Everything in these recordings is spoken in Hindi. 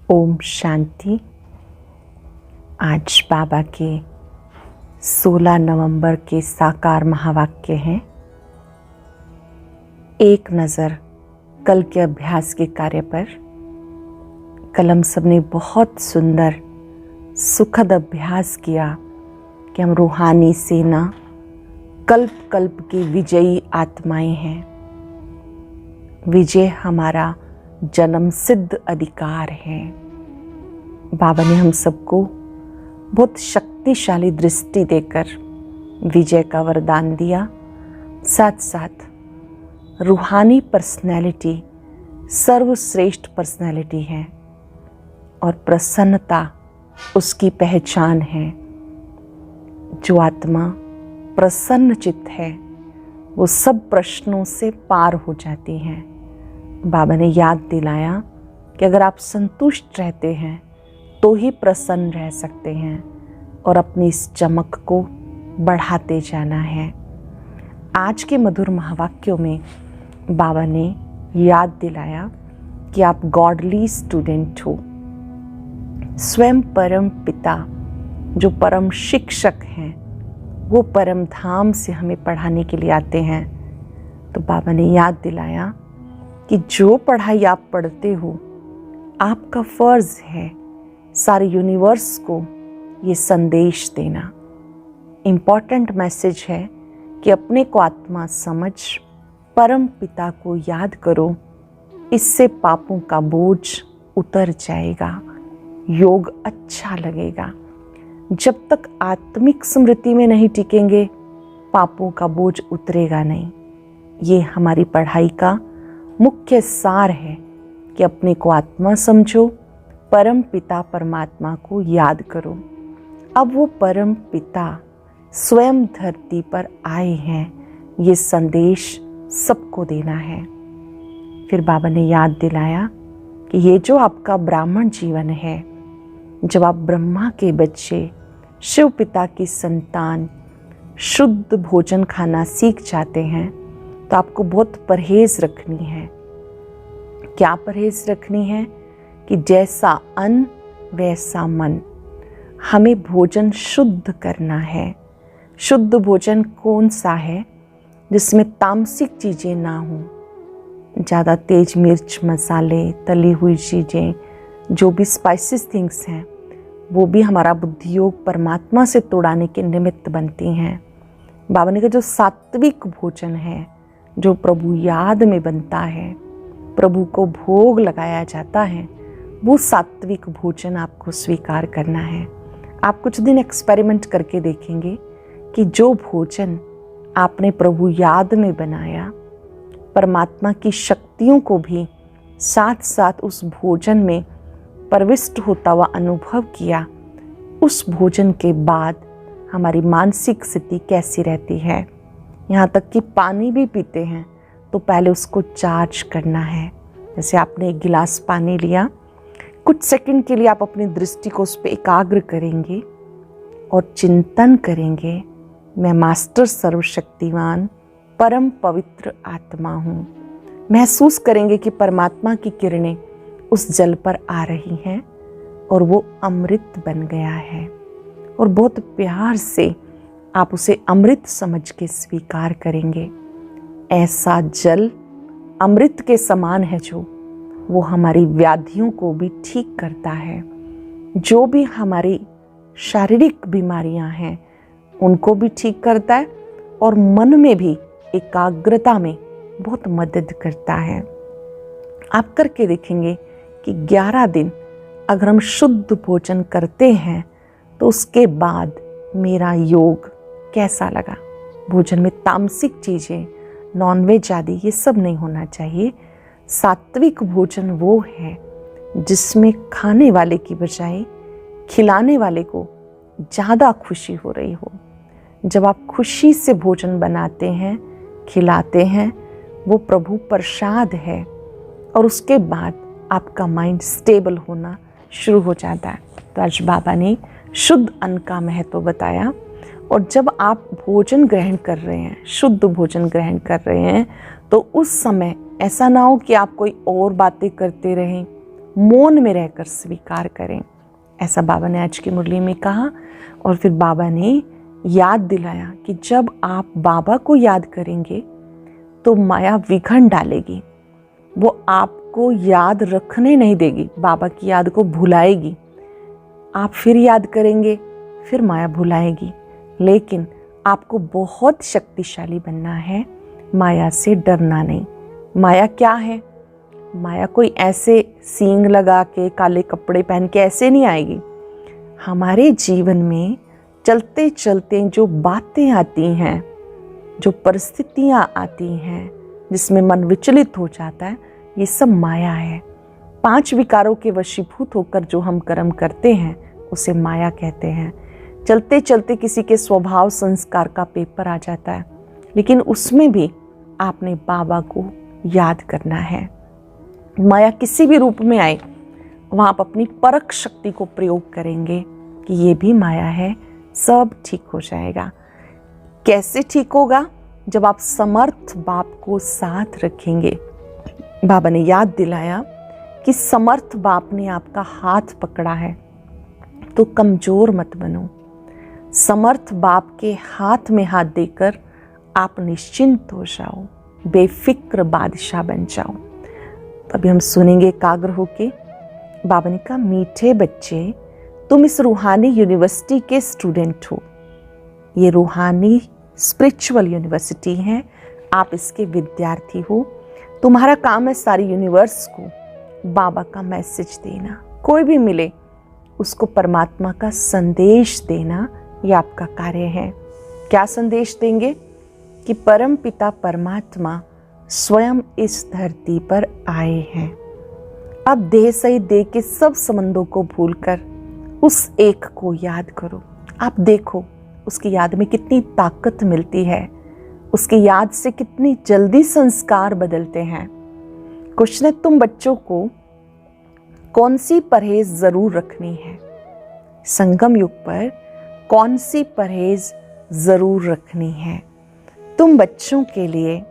ओम शांति। आज बाबा के 16 नवंबर के साकार महावाक्य हैं। एक नज़र कल के अभ्यास के कार्य पर। कल हम सब ने बहुत सुंदर सुखद अभ्यास किया कि हम रूहानी सेना कल्प कल्प की विजयी आत्माएं हैं। विजय हमारा जन्म सिद्ध अधिकार है। बाबा ने हम सबको बहुत शक्तिशाली दृष्टि देकर विजय का वरदान दिया। साथ साथ रूहानी पर्सनैलिटी सर्वश्रेष्ठ पर्सनैलिटी है और प्रसन्नता उसकी पहचान है। जो आत्मा प्रसन्न चित्त है वो सब प्रश्नों से पार हो जाती है। बाबा ने याद दिलाया कि अगर आप संतुष्ट रहते हैं तो ही प्रसन्न रह सकते हैं और अपनी इस चमक को बढ़ाते जाना है। आज के मधुर महावाक्यों में बाबा ने याद दिलाया कि आप गॉडली स्टूडेंट हो। स्वयं परम पिता जो परम शिक्षक हैं वो परम धाम से हमें पढ़ाने के लिए आते हैं। तो बाबा ने याद दिलाया कि जो पढ़ाई आप पढ़ते हो आपका फर्ज है सारे यूनिवर्स को ये संदेश देना। इम्पॉर्टेंट मैसेज है कि अपने को आत्मा समझ परम पिता को याद करो। इससे पापों का बोझ उतर जाएगा, योग अच्छा लगेगा। जब तक आत्मिक स्मृति में नहीं टिकेंगे पापों का बोझ उतरेगा नहीं। ये हमारी पढ़ाई का मुख्य सार है कि अपने को आत्मा समझो, परम पिता परमात्मा को याद करो। अब वो परम पिता स्वयं धरती पर आए हैं, ये संदेश सबको देना है। फिर बाबा ने याद दिलाया कि ये जो आपका ब्राह्मण जीवन है, जब आप ब्रह्मा के बच्चे शिव पिता की संतान शुद्ध भोजन खाना सीख जाते हैं तो आपको बहुत परहेज रखनी है। क्या परहेज रखनी है? कि जैसा अन्न वैसा मन। हमें भोजन शुद्ध करना है। शुद्ध भोजन कौन सा है? जिसमें तामसिक चीज़ें ना हों, ज़्यादा तेज मिर्च मसाले तली हुई चीज़ें, जो भी स्पाइसेस थिंग्स हैं वो भी हमारा बुद्धि योग परमात्मा से तोड़ाने के निमित्त बनती हैं। बाबा ने कहा जो सात्विक भोजन है, जो प्रभु याद में बनता है, प्रभु को भोग लगाया जाता है, वो सात्विक भोजन आपको स्वीकार करना है। आप कुछ दिन एक्सपेरिमेंट करके देखेंगे कि जो भोजन आपने प्रभु याद में बनाया, परमात्मा की शक्तियों को भी साथ साथ उस भोजन में प्रविष्ट होता हुआ अनुभव किया, उस भोजन के बाद हमारी मानसिक स्थिति कैसी रहती है। यहाँ तक कि पानी भी पीते हैं तो पहले उसको चार्ज करना है। जैसे आपने एक गिलास पानी लिया, कुछ सेकंड के लिए आप अपनी दृष्टि को उस पर एकाग्र करेंगे और चिंतन करेंगे, मैं मास्टर सर्वशक्तिवान परम पवित्र आत्मा हूँ। महसूस करेंगे कि परमात्मा की किरणें उस जल पर आ रही हैं और वो अमृत बन गया है और बहुत प्यार से आप उसे अमृत समझ के स्वीकार करेंगे। ऐसा जल अमृत के समान है जो वो हमारी व्याधियों को भी ठीक करता है। जो भी हमारी शारीरिक बीमारियां हैं उनको भी ठीक करता है और मन में भी एकाग्रता में बहुत मदद करता है। आप करके देखेंगे कि 11 दिन अगर हम शुद्ध भोजन करते हैं तो उसके बाद मेरा योग कैसा लगा। भोजन में तामसिक चीज़ें, नॉनवेज आदि ये सब नहीं होना चाहिए। सात्विक भोजन वो है जिसमें खाने वाले की बजाय खिलाने वाले को ज़्यादा खुशी हो रही हो। जब आप खुशी से भोजन बनाते हैं, खिलाते हैं, वो प्रभु प्रसाद है और उसके बाद आपका माइंड स्टेबल होना शुरू हो जाता है। तो आज बाबा ने शुद्ध अन्न का महत्व बताया। और जब आप भोजन ग्रहण कर रहे हैं, शुद्ध भोजन ग्रहण कर रहे हैं, तो उस समय ऐसा ना हो कि आप कोई और बातें करते रहें, मौन में रहकर स्वीकार करें। ऐसा बाबा ने आज की मुरली में कहा। और फिर बाबा ने याद दिलाया कि जब आप बाबा को याद करेंगे तो माया विघन डालेगी, वो आपको याद रखने नहीं देगी, बाबा की याद को भुलाएगी। आप फिर याद करेंगे, फिर माया भुलाएगी। लेकिन आपको बहुत शक्तिशाली बनना है, माया से डरना नहीं। माया क्या है? माया कोई ऐसे सींग लगा के काले कपड़े पहन के ऐसे नहीं आएगी। हमारे जीवन में चलते चलते जो बातें आती हैं, जो परिस्थितियां आती हैं, जिसमें मन विचलित हो जाता है, ये सब माया है। 5 विकारों के वशीभूत होकर जो हम कर्म करते हैं उसे माया कहते हैं। चलते चलते किसी के स्वभाव संस्कार का पेपर आ जाता है, लेकिन उसमें भी आपने बाबा को याद करना है। माया किसी भी रूप में आए, वहाँ आप अपनी परख शक्ति को प्रयोग करेंगे कि ये भी माया है, सब ठीक हो जाएगा। कैसे ठीक होगा? जब आप समर्थ बाप को साथ रखेंगे। बाबा ने याद दिलाया कि समर्थ बाप ने आपका हाथ पकड़ा है तो कमजोर मत बनो। समर्थ बाप के हाथ में हाथ देकर आप निश्चिंत हो जाओ, बेफिक्र बादशाह बन जाओ। तभी हम सुनेंगे एकाग्र होके। बाबा ने कहा, मीठे बच्चे, तुम इस रूहानी यूनिवर्सिटी के स्टूडेंट हो। ये रूहानी स्पिरिचुअल यूनिवर्सिटी है, आप इसके विद्यार्थी हो। तुम्हारा काम है सारी यूनिवर्स को बाबा का मैसेज देना। कोई भी मिले उसको परमात्मा का संदेश देना, ये आपका कार्य है। क्या संदेश देंगे? कि परम पिता परमात्मा स्वयं इस धरती पर आए हैं। अब देह सही देह के सब संबंधों को भूलकर उस एक को याद करो। आप देखो उसकी याद में कितनी ताकत मिलती है, उसकी याद से कितनी जल्दी संस्कार बदलते हैं। कुछ ने तुम बच्चों को कौन सी परहेज जरूर रखनी है, संगम युग पर कौन सी परहेज जरूर रखनी है। तुम बच्चों के लिए,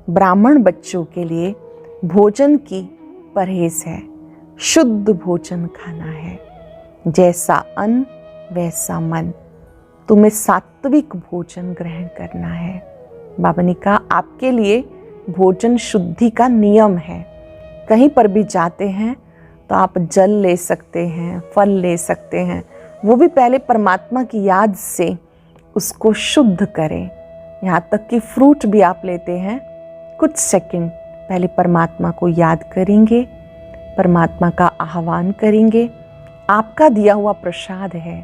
ब्राह्मण बच्चों के लिए भोजन की परहेज है, शुद्ध भोजन खाना है। जैसा अन्न वैसा मन, तुम्हें सात्विक भोजन ग्रहण करना है। बाबा ने कहा, आपके लिए भोजन शुद्धि का नियम है। कहीं पर भी जाते हैं तो आप जल ले सकते हैं, फल ले सकते हैं, वो भी पहले परमात्मा की याद से उसको शुद्ध करें। यहाँ तक कि फ्रूट भी आप लेते हैं, कुछ सेकंड पहले परमात्मा को याद करेंगे, परमात्मा का आह्वान करेंगे। आपका दिया हुआ प्रसाद है,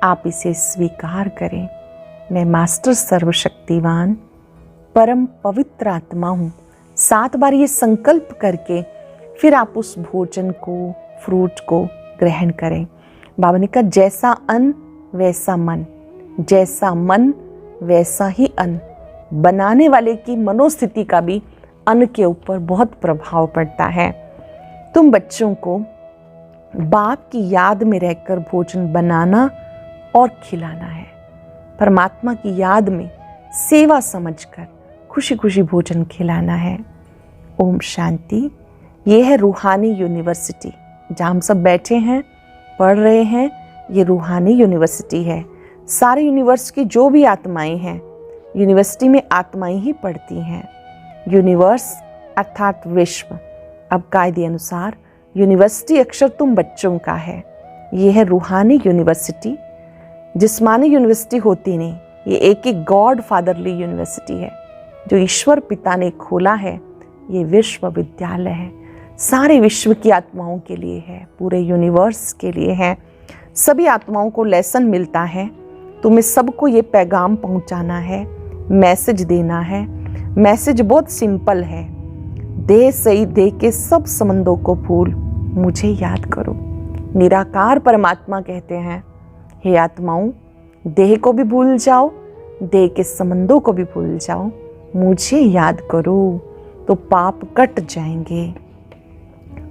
आप इसे स्वीकार करें। मैं मास्टर सर्वशक्तिवान परम पवित्र आत्मा हूँ। 7 बार ये संकल्प करके फिर आप उस भोजन को, फ्रूट को ग्रहण करें। बाबा ने कहा, जैसा अन्न वैसा मन, जैसा मन वैसा ही अन्न। बनाने वाले की मनोस्थिति का भी अन्न के ऊपर बहुत प्रभाव पड़ता है। तुम बच्चों को बाप की याद में रहकर भोजन बनाना और खिलाना है। परमात्मा की याद में सेवा समझकर खुशी खुशी भोजन खिलाना है। ओम शांति। ये है रूहानी यूनिवर्सिटी जहाँ हम सब बैठे हैं, पढ़ रहे हैं। ये रूहानी यूनिवर्सिटी है। सारे यूनिवर्स की जो भी आत्माएं हैं, यूनिवर्सिटी में आत्माएं ही पढ़ती हैं। यूनिवर्स अर्थात विश्व। अब कायदे अनुसार यूनिवर्सिटी अक्षर तुम बच्चों का है। ये है रूहानी यूनिवर्सिटी। जिस्मानी यूनिवर्सिटी होती नहीं, ये एक गॉड फादरली यूनिवर्सिटी है जो ईश्वर पिता ने खोला है। ये विश्वविद्यालय है, सारे विश्व की आत्माओं के लिए है, पूरे यूनिवर्स के लिए है। सभी आत्माओं को लेसन मिलता है। तुम्हें सबको ये पैगाम पहुंचाना है, मैसेज देना है। मैसेज बहुत सिंपल है। देह सही देह के सब संबंधों को भूल मुझे याद करो। निराकार परमात्मा कहते हैं, हे आत्माओं, देह को भी भूल जाओ, देह के संबंधों को भी भूल जाओ, मुझे याद करो तो पाप कट जाएंगे।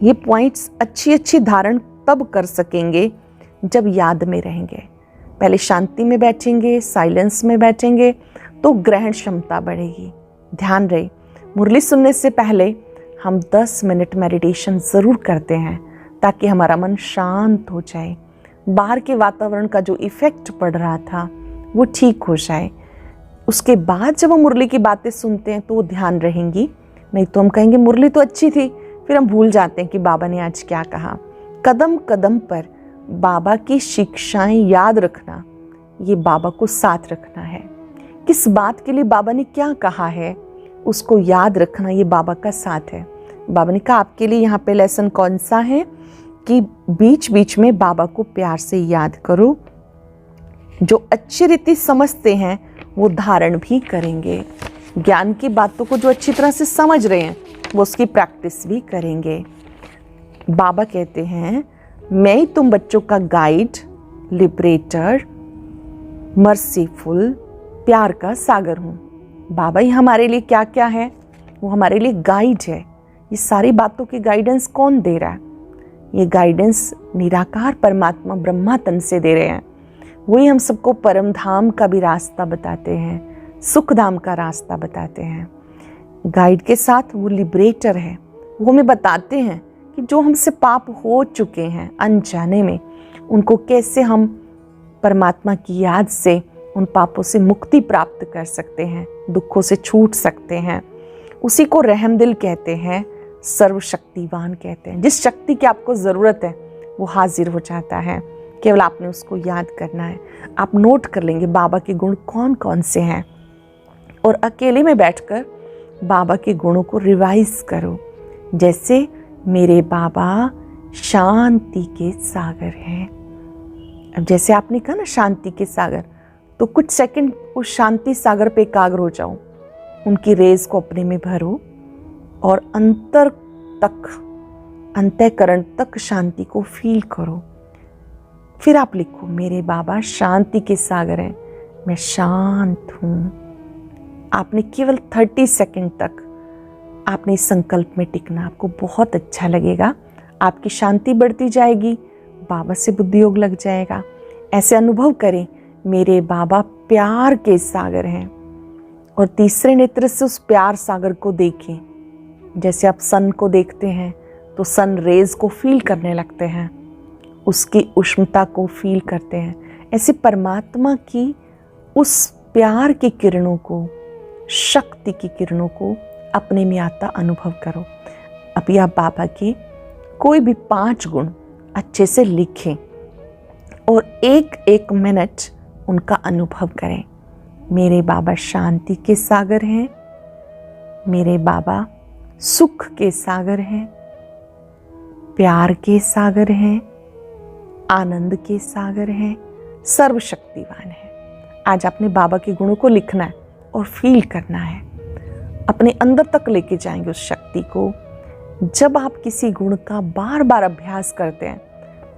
ये पॉइंट्स अच्छी धारण तब कर सकेंगे जब याद में रहेंगे। पहले शांति में बैठेंगे, साइलेंस में बैठेंगे तो ग्रहण क्षमता बढ़ेगी। ध्यान रहे, मुरली सुनने से पहले हम 10 मिनट मेडिटेशन ज़रूर करते हैं ताकि हमारा मन शांत हो जाए, बाहर के वातावरण का जो इफेक्ट पड़ रहा था वो ठीक हो जाए। उसके बाद जब हम मुरली की बातें सुनते हैं तो वो ध्यान रहेंगी, नहीं तो हम कहेंगे मुरली तो अच्छी थी, फिर हम भूल जाते हैं कि बाबा ने आज क्या कहा। कदम कदम पर बाबा की शिक्षाएं याद रखना, ये बाबा को साथ रखना है। किस बात के लिए बाबा ने क्या कहा है उसको याद रखना, ये बाबा का साथ है। बाबा ने कहा आपके लिए यहाँ पे लेसन कौन सा है कि बीच बीच में बाबा को प्यार से याद करो। जो अच्छी रीति समझते हैं वो धारण भी करेंगे, ज्ञान की बातों को जो अच्छी तरह से समझ रहे हैं वो उसकी प्रैक्टिस भी करेंगे। बाबा कहते हैं मैं ही तुम बच्चों का गाइड, लिबरेटर, मर्सीफुल, प्यार का सागर हूँ। बाबा ही हमारे लिए क्या क्या है, वो हमारे लिए गाइड है। ये सारी बातों की गाइडेंस कौन दे रहा है? ये गाइडेंस निराकार परमात्मा ब्रह्मा तन से दे रहे हैं। वही हम सबको परम धाम का भी रास्ता बताते हैं, सुख धाम का रास्ता बताते हैं। गाइड के साथ वो लिबरेटर है, वो हमें बताते हैं कि जो हमसे पाप हो चुके हैं अनजाने में, उनको कैसे हम परमात्मा की याद से उन पापों से मुक्ति प्राप्त कर सकते हैं, दुखों से छूट सकते हैं। उसी को रहमदिल कहते हैं, सर्वशक्तिवान कहते हैं। जिस शक्ति की आपको ज़रूरत है वो हाजिर हो जाता है, केवल आपने उसको याद करना है। आप नोट कर लेंगे बाबा के गुण कौन कौन से हैं और अकेले में बैठकर बाबा के गुणों को रिवाइज करो। जैसे मेरे बाबा शांति के सागर हैं। अब जैसे आपने कहा ना शांति के सागर, तो कुछ सेकंड उस शांति सागर पे एकाग्र हो जाओ, उनकी रेज को अपने में भरो और अंतर तक, अंतःकरण तक शांति को फील करो। फिर आप लिखो मेरे बाबा शांति के सागर हैं, मैं शांत हूँ। आपने केवल 30 सेकंड तक आपने इस संकल्प में टिकना, आपको बहुत अच्छा लगेगा, आपकी शांति बढ़ती जाएगी, बाबा से बुद्धि योग लग जाएगा। ऐसे अनुभव करें मेरे बाबा प्यार के सागर हैं और तीसरे नेत्र से उस प्यार सागर को देखें। जैसे आप सन को देखते हैं तो सन रेज को फील करने लगते हैं, उसकी उष्णता को फील करते हैं। ऐसे परमात्मा की उस प्यार की किरणों को, शक्ति की किरणों को अपने में आता अनुभव करो। अभी आप बाबा के कोई भी 5 गुण अच्छे से लिखें और 1-1 मिनट उनका अनुभव करें। मेरे बाबा शांति के सागर हैं, मेरे बाबा सुख के सागर हैं, प्यार के सागर हैं, आनंद के सागर हैं, सर्वशक्तिवान है। आज आपने बाबा के गुणों को लिखना है और फील करना है, अपने अंदर तक लेके जाएंगे उस शक्ति को। जब आप किसी गुण का बार बार अभ्यास करते हैं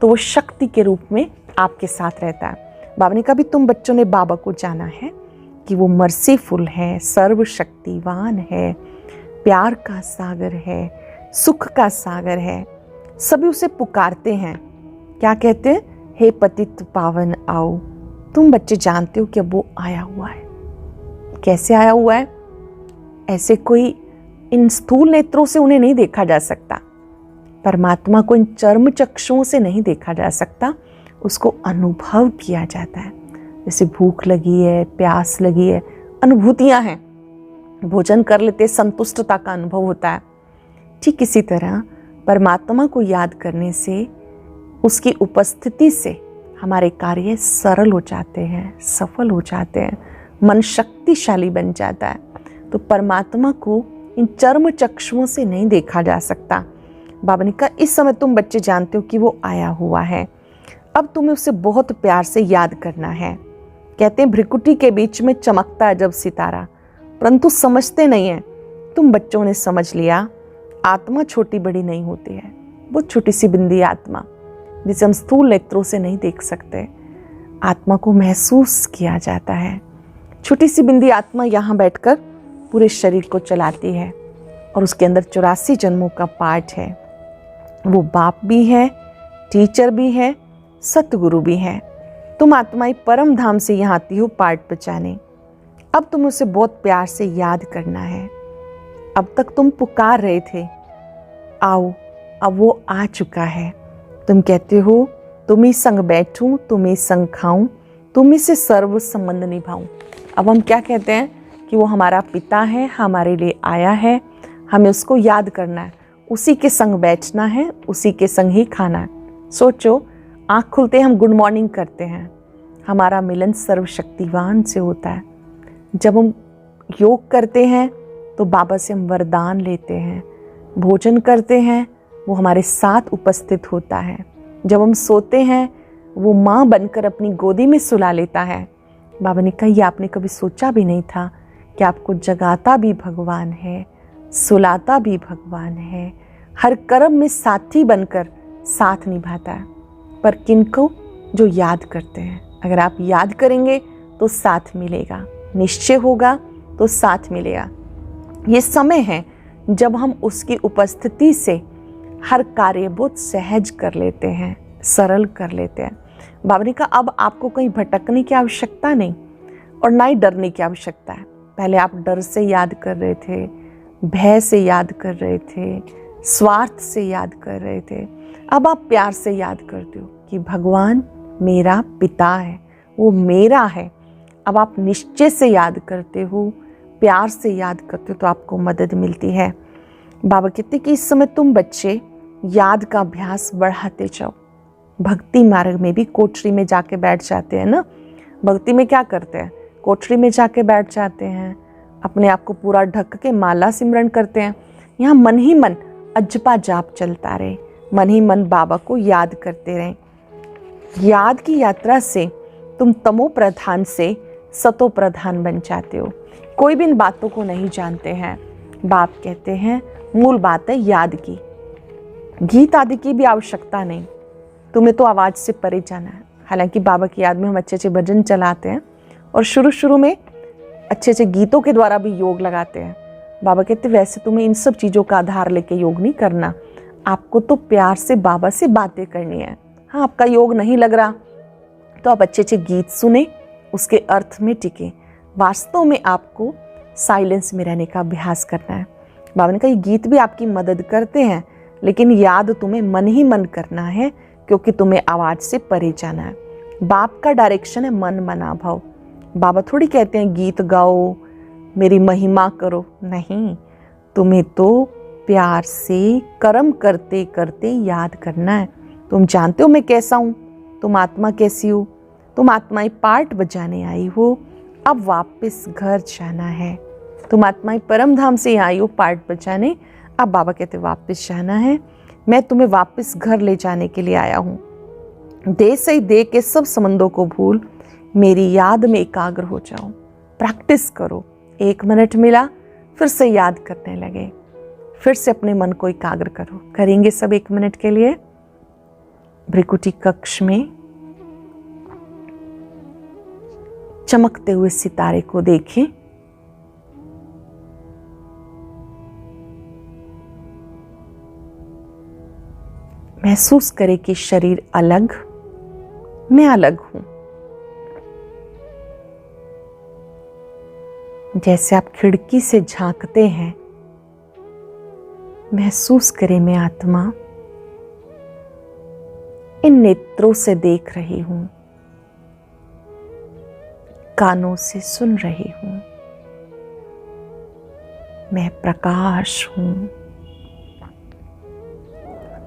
तो वो शक्ति के रूप में आपके साथ रहता है। बाबा ने कहा भी तुम बच्चों ने बाबा को जाना है कि वो मर्सीफुल है, सर्वशक्तिवान है, प्यार का सागर है, सुख का सागर है। सभी उसे पुकारते हैं, क्या कहते हैं? हे पतित पावन आओ। तुम बच्चे जानते हो कि अब वो आया हुआ है। कैसे आया हुआ है? ऐसे कोई इन स्थूल नेत्रों से उन्हें नहीं देखा जा सकता, परमात्मा को इन चर्म चक्षुओं से नहीं देखा जा सकता, उसको अनुभव किया जाता है। जैसे भूख लगी है, प्यास लगी है, अनुभूतियां हैं, भोजन कर लेते संतुष्टता का अनुभव होता है। ठीक इसी तरह परमात्मा को याद करने से, उसकी उपस्थिति से हमारे कार्य सरल हो जाते हैं, सफल हो जाते हैं, मन शक्तिशाली बन जाता है। तो परमात्मा को इन चर्म चक्षुओं से नहीं देखा जा सकता। बाबा ने कहा इस समय तुम बच्चे जानते हो कि वो आया हुआ है, अब तुम्हें उसे बहुत प्यार से याद करना है। कहते हैं भ्रिकुटी के बीच में चमकता है जब सितारा, परंतु समझते नहीं है। तुम बच्चों ने समझ लिया आत्मा छोटी बड़ी नहीं होती है, बहुत छोटी सी बिंदी आत्मा जिसे हम स्थूल नेत्रों से नहीं देख सकते। आत्मा को महसूस किया जाता है। छोटी सी बिंदी आत्मा यहाँ बैठकर पूरे शरीर को चलाती है और उसके अंदर 84 जन्मों का पाठ है। वो बाप भी है, टीचर भी है, सतगुरु भी है। तुम आत्माएं परम धाम से यहाँ आती हो पाठ बचाने। अब तुम उसे बहुत प्यार से याद करना है। अब तक तुम पुकार रहे थे आओ, अब वो आ चुका है। तुम कहते हो तुम्ही संग बैठूं, तुम्ही संग खाऊं, तुम्ही से सर्व संबंध निभाऊं। अब हम क्या कहते हैं कि वो हमारा पिता है, हमारे लिए आया है, हमें उसको याद करना है, उसी के संग बैठना है, उसी के संग ही खाना है। सोचो, आँख खुलते हम गुड मॉर्निंग करते हैं, हमारा मिलन सर्वशक्तिवान से होता है। जब हम योग करते हैं तो बाबा से हम वरदान लेते हैं। भोजन करते हैं, वो हमारे साथ उपस्थित होता है। जब हम सोते हैं, वो माँ बनकर अपनी गोदी में सुला लेता है। बाबा ने कहा, ये आपने कभी सोचा भी नहीं था कि आपको जगाता भी भगवान है, सुलाता भी भगवान है, हर कर्म में साथी बनकर साथ निभाता है। पर किनको? जो याद करते हैं। अगर आप याद करेंगे तो साथ मिलेगा, निश्चय होगा तो साथ मिलेगा। ये समय है जब हम उसकी उपस्थिति से हर कार्य बहुत सहज कर लेते हैं, सरल कर लेते हैं। बाबा ने कहा, अब आपको कहीं भटकने की आवश्यकता नहीं और ना ही डरने की आवश्यकता है। पहले आप डर से याद कर रहे थे, भय से याद कर रहे थे, स्वार्थ से याद कर रहे थे। अब आप प्यार से याद करते हो कि भगवान मेरा पिता है, वो मेरा है। अब आप निश्चय से याद करते हो, प्यार से याद करते हो, तो आपको मदद मिलती है। बाबा कहते कि इस समय तुम बच्चे याद का अभ्यास बढ़ाते जाओ। भक्ति मार्ग में भी कोठरी में जाके बैठ जाते हैं ना। भक्ति में क्या करते हैं? कोठरी में जाके बैठ जाते हैं, अपने आप को पूरा ढक के माला सिमरन करते हैं। यहाँ मन ही मन अजपा जाप चलता रहे, मन ही मन बाबा को याद करते रहें। याद की यात्रा से तुम तमो प्रधान से सतो प्रधान बन जाते हो। कोई भी इन बातों को नहीं जानते हैं। बाप कहते हैं मूल बात है याद की, गीत आदि की भी आवश्यकता नहीं। तुम्हें तो आवाज़ से परे जाना है। हालांकि बाबा की याद में हम अच्छे अच्छे भजन चलाते हैं और शुरू में अच्छे अच्छे गीतों के द्वारा भी योग लगाते हैं। बाबा कहते वैसे तुम्हें इन सब चीज़ों का आधार लेके योग नहीं करना, आपको तो प्यार से बाबा से बातें करनी है। हाँ, आपका योग नहीं लग रहा तो आप अच्छे अच्छे गीत सुने, उसके अर्थ में टिके। वास्तव में आपको साइलेंस में रहने का अभ्यास करना है। बाबा ने कहा ये गीत भी आपकी मदद करते हैं, लेकिन याद तुम्हें मन ही मन करना है, क्योंकि तुम्हें आवाज़ से परे जाना है। बाप का डायरेक्शन है मन मना भाव। बाबा थोड़ी कहते हैं गीत गाओ, मेरी महिमा करो, नहीं। तुम्हें तो प्यार से कर्म करते करते याद करना है। तुम जानते हो मैं कैसा हूँ, तुम आत्मा कैसी हो, तुम आत्माएं पार्ट बजाने आई हो, अब वापस घर जाना है। तुम आत्माएं परम धाम से आई हो पार्ट बजाने, अब बाबा कहते वापस जाना है। मैं तुम्हें वापस घर ले जाने के लिए आया हूँ। देह से ही देह के सब संबंधों को भूल मेरी याद में एकाग्र हो जाओ। प्रैक्टिस करो। 1 मिनट मिला, फिर से याद करने लगे, फिर से अपने मन को एकाग्र करो। करेंगे सब 1 मिनट के लिए। भ्रिकुटी कक्ष में चमकते हुए सितारे को देखें। महसूस करें कि शरीर अलग, मैं अलग हूं। जैसे आप खिड़की से झांकते हैं, महसूस करें मैं आत्मा इन नेत्रों से देख रही हूं, कानों से सुन रही हूं। मैं प्रकाश हूं,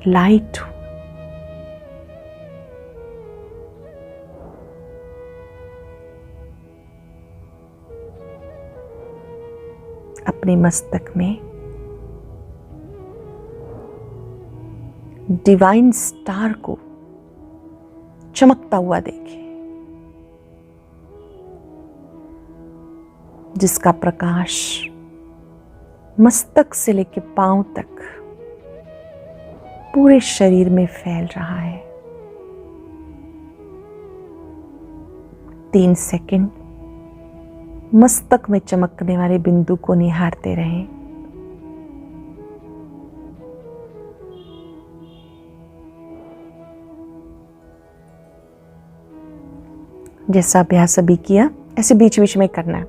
लाइट हूं। अपने मस्तक में डिवाइन स्टार को चमकता हुआ देखें, जिसका प्रकाश मस्तक से लेकर पांव तक पूरे शरीर में फैल रहा है। 3 सेकंड मस्तक में चमकने वाले बिंदु को निहारते रहें। जैसा अभ्यास अभी किया, ऐसे बीच बीच में करना है।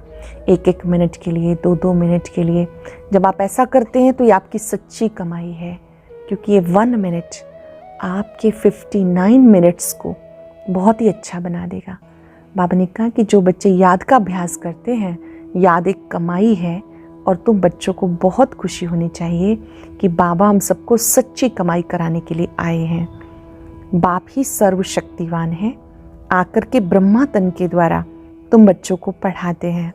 1-1 मिनट के लिए, 2-2 मिनट के लिए। जब आप ऐसा करते हैं तो ये आपकी सच्ची कमाई है, क्योंकि ये 1 मिनट आपके 59 मिनट्स को बहुत ही अच्छा बना देगा। बाबा ने कहा कि जो बच्चे याद का अभ्यास करते हैं, याद एक कमाई है और तुम बच्चों को बहुत खुशी होनी चाहिए कि बाबा हम सबको सच्ची कमाई कराने के लिए आए हैं। बाप ही सर्वशक्तिवान है, आकर के ब्रह्मा तन के द्वारा तुम बच्चों को पढ़ाते हैं।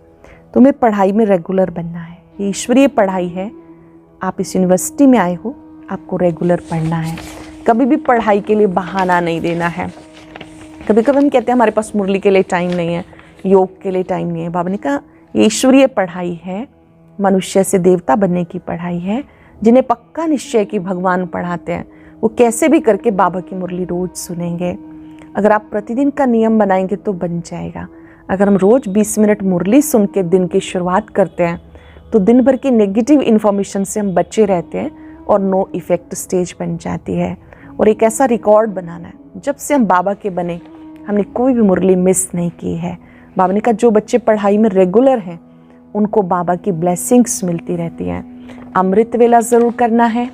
तुम्हें पढ़ाई में रेगुलर बनना है, ये ईश्वरीय पढ़ाई है। आप इस यूनिवर्सिटी में आए हो, आपको रेगुलर पढ़ना है, कभी भी पढ़ाई के लिए बहाना नहीं देना है। कभी कभी हम कहते हैं हमारे पास मुरली के लिए टाइम नहीं है, योग के लिए टाइम नहीं है। बाबा ने कहा ये ईश्वरीय पढ़ाई है, मनुष्य से देवता बनने की पढ़ाई है। जिन्हें पक्का निश्चय कि भगवान पढ़ाते हैं वो कैसे भी करके बाबा की मुरली रोज सुनेंगे। अगर आप प्रतिदिन का नियम बनाएंगे तो बन जाएगा। अगर हम रोज 20 मिनट मुरली सुन के दिन की शुरुआत करते हैं तो दिन भर की नेगेटिव इन्फॉर्मेशन से हम बचे रहते हैं और नो इफेक्ट स्टेज बन जाती है। और एक ऐसा रिकॉर्ड बनाना है, जब से हम बाबा के बने हमने कोई भी मुरली मिस नहीं की है। बाबा ने कहा जो बच्चे पढ़ाई में रेगुलर हैं उनको बाबा की ब्लेसिंग्स मिलती रहती हैं। अमृत वेला ज़रूर करना है।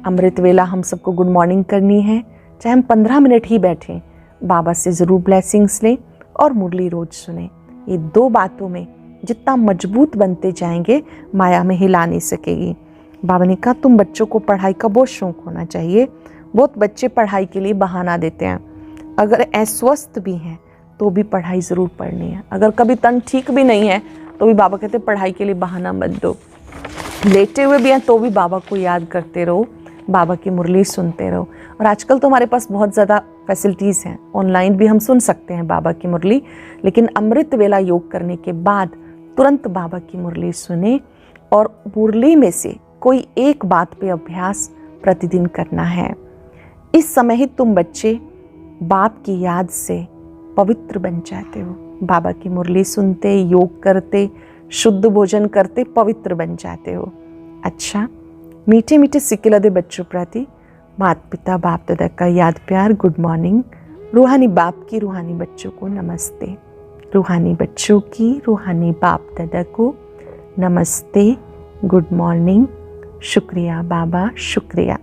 अमृत वेला हम सबको गुड मॉर्निंग करनी है, चाहे हम 15 मिनट ही बैठें, बाबा से ज़रूर ब्लेसिंग्स लें और मुरली रोज सुने। ये दो बातों में जितना मजबूत बनते जाएंगे माया में हिला नहीं सकेगी। बाबा ने कहा तुम बच्चों को पढ़ाई का बहुत शौक होना चाहिए। बहुत बच्चे पढ़ाई के लिए बहाना देते हैं। अगर अस्वस्थ भी हैं तो भी पढ़ाई ज़रूर पढ़नी है। अगर कभी तन ठीक भी नहीं है तो भी बाबा कहते पढ़ाई के लिए बहाना मत दो। लेटे हुए भी हैं तो भी बाबा को याद करते रहो, बाबा की मुरली सुनते रहो। और आजकल तो हमारे पास बहुत ज़्यादा फैसिलिटीज़ हैं, ऑनलाइन भी हम सुन सकते हैं बाबा की मुरली। लेकिन अमृत वेला योग करने के बाद तुरंत बाबा की मुरली सुने और मुरली में से कोई एक बात पे अभ्यास प्रतिदिन करना है। इस समय ही तुम बच्चे बाप की याद से पवित्र बन जाते हो। बाबा की मुरली सुनते, योग करते, शुद्ध भोजन करते पवित्र बन जाते हो। अच्छा, मीठे मीठे सिक्के लदे बच्चों प्रति माता पिता बाप दादा का याद प्यार गुड मॉर्निंग। रूहानी बाप की रूहानी बच्चों को नमस्ते। रूहानी बच्चों की रूहानी बाप दादा को नमस्ते, गुड मॉर्निंग, शुक्रिया बाबा, शुक्रिया।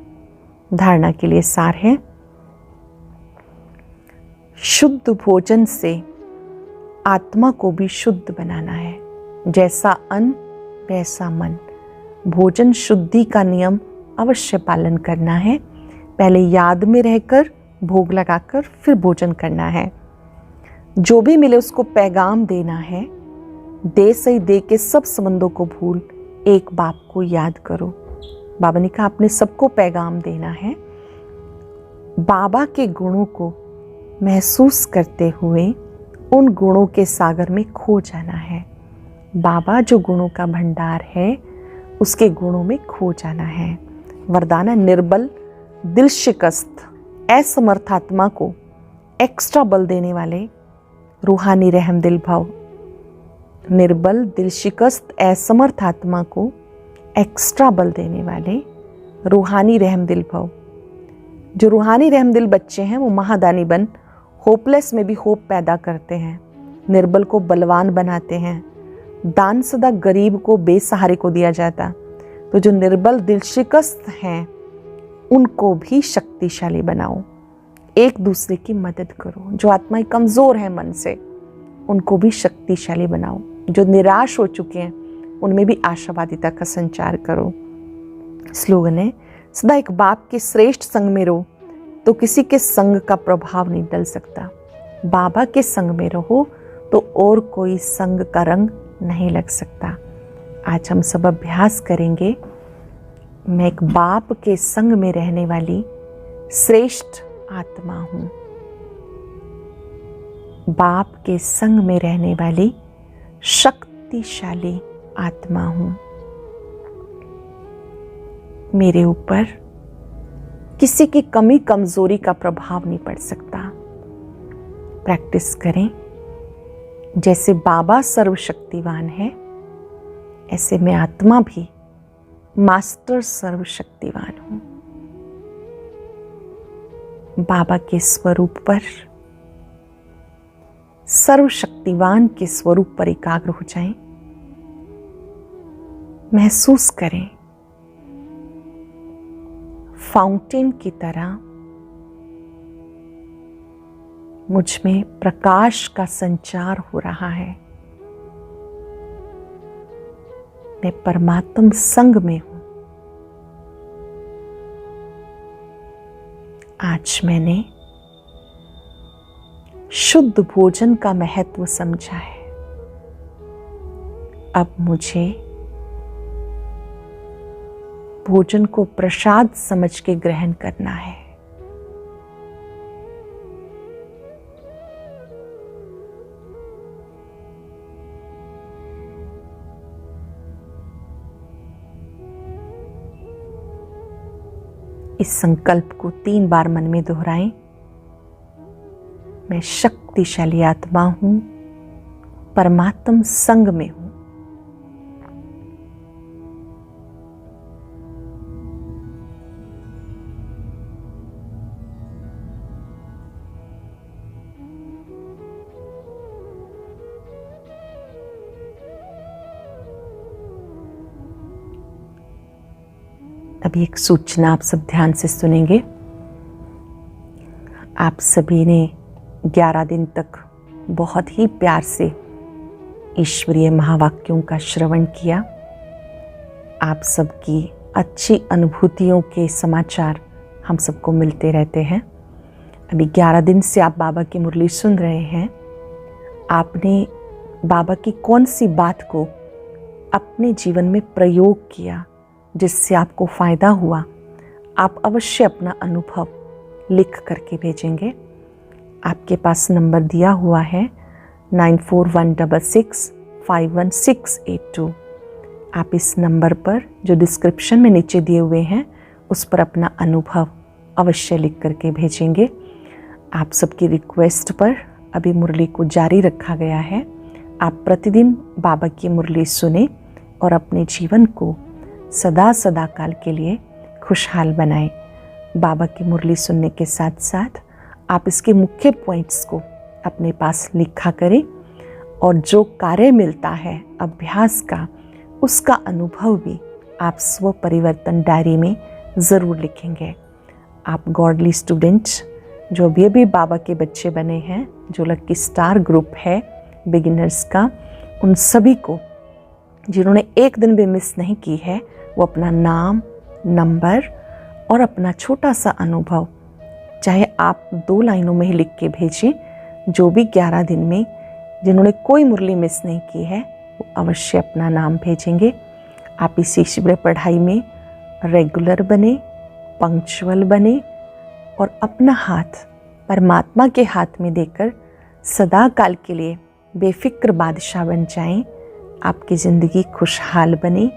धारणा के लिए सार है, शुद्ध भोजन से आत्मा को भी शुद्ध बनाना है। जैसा अन्न वैसा मन। भोजन शुद्धि का नियम अवश्य पालन करना है। पहले याद में रहकर भोग लगाकर फिर भोजन करना है। जो भी मिले उसको पैगाम देना है। दे सही दे के सब संबंधों को भूल एक बाप को याद करो। बाबा ने कहा आपने सबको पैगाम देना है। बाबा के गुणों को महसूस करते हुए उन गुणों के सागर में खो जाना है। बाबा जो गुणों का भंडार है उसके गुणों में खो जाना है। वरदान है, निर्बल दिल शिकस्त असमर्थ आत्मा को एक्स्ट्रा बल देने वाले रूहानी रहम दिल भव। निर्बल दिल शिकस्त असमर्थ आत्मा को एक्स्ट्रा बल देने वाले रूहानी रहम दिल भव। जो रूहानी रहम दिल बच्चे हैं वो महादानी बन होपलेस में भी होप पैदा करते हैं। निर्बल को बलवान बनाते हैं। दान सदा गरीब को बेसहारे को दिया जाता। तो जो निर्बल दिल शिकस्त हैं उनको भी शक्तिशाली बनाओ। एक दूसरे की मदद करो। जो आत्माएं कमज़ोर हैं मन से उनको भी शक्तिशाली बनाओ। जो निराश हो चुके हैं उनमें भी आशावादिता का संचार करो। स्लोगन है, सदा एक बाप के श्रेष्ठ संग में रहो तो किसी के संग का प्रभाव नहीं डल सकता। बाबा के संग में रहो तो और कोई संग का रंग नहीं लग सकता। आज हम सब अभ्यास करेंगे, मैं एक बाप के संग में रहने वाली श्रेष्ठ आत्मा हूँ। बाप के संग में रहने वाली शक्तिशाली आत्मा हूँ। मेरे ऊपर किसी की कमी कमजोरी का प्रभाव नहीं पड़ सकता। प्रैक्टिस करें, जैसे बाबा सर्वशक्तिवान है ऐसे मैं आत्मा भी मास्टर सर्वशक्तिवान हूं। बाबा के स्वरूप पर, सर्वशक्तिवान के स्वरूप पर एकाग्र हो जाएं। महसूस करें फाउंटेन की तरह मुझ में प्रकाश का संचार हो रहा है। मैं परमात्म संग में हूं। आज मैंने शुद्ध भोजन का महत्व समझा है। अब मुझे भोजन को प्रसाद समझ के ग्रहण करना है। इस संकल्प को 3 बार मन में दोहराएं। मैं शक्तिशाली आत्मा हूं, परमात्म संग में हूं। अभी एक सूचना आप सब ध्यान से सुनेंगे। आप सभी ने 11 दिन तक बहुत ही प्यार से ईश्वरीय महावाक्यों का श्रवण किया। आप सबकी अच्छी अनुभूतियों के समाचार हम सबको मिलते रहते हैं। अभी 11 दिन से आप बाबा की मुरली सुन रहे हैं। आपने बाबा की कौन सी बात को अपने जीवन में प्रयोग किया जिससे आपको फ़ायदा हुआ? आप अवश्य अपना अनुभव लिख करके भेजेंगे। आपके पास नंबर दिया हुआ है 9416651682। आप इस नंबर पर जो डिस्क्रिप्शन में नीचे दिए हुए हैं उस पर अपना अनुभव अवश्य लिख करके भेजेंगे। आप सबकी रिक्वेस्ट पर अभी मुरली को जारी रखा गया है। आप प्रतिदिन बाबा की मुरली सुने और अपने जीवन को सदा सदा काल के लिए खुशहाल बनाएं। बाबा की मुरली सुनने के साथ साथ आप इसके मुख्य पॉइंट्स को अपने पास लिखा करें और जो कार्य मिलता है अभ्यास का, उसका अनुभव भी आप स्व परिवर्तन डायरी में ज़रूर लिखेंगे। आप गॉडली स्टूडेंट्स जो अभी बाबा के बच्चे बने हैं, जो लकी स्टार ग्रुप है बिगिनर्स का, उन सभी को जिन्होंने एक दिन भी मिस नहीं की है, वो अपना नाम, नंबर और अपना छोटा सा अनुभव, चाहे आप 2 लाइनों में ही लिख के भेजें। जो भी 11 दिन में जिन्होंने कोई मुरली मिस नहीं की है वो अवश्य अपना नाम भेजेंगे। आप इस ईश्वरीय पढ़ाई में रेगुलर बने, पंक्चुअल बने और अपना हाथ परमात्मा के हाथ में देकर सदा काल के लिए बेफिक्र बादशाह बन जाएं। आपकी ज़िंदगी खुशहाल बने।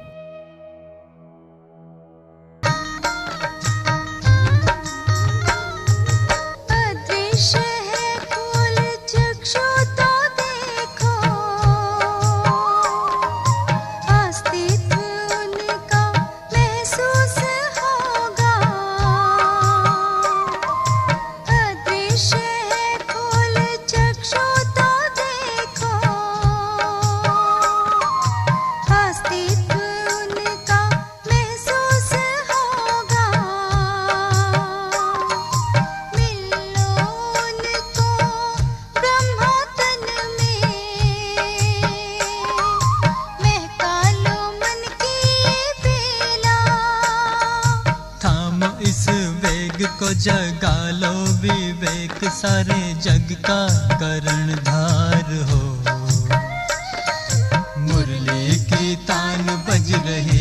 जगा लो विवेक, सारे जग का कर्णधार हो। मुरली की तान बज रही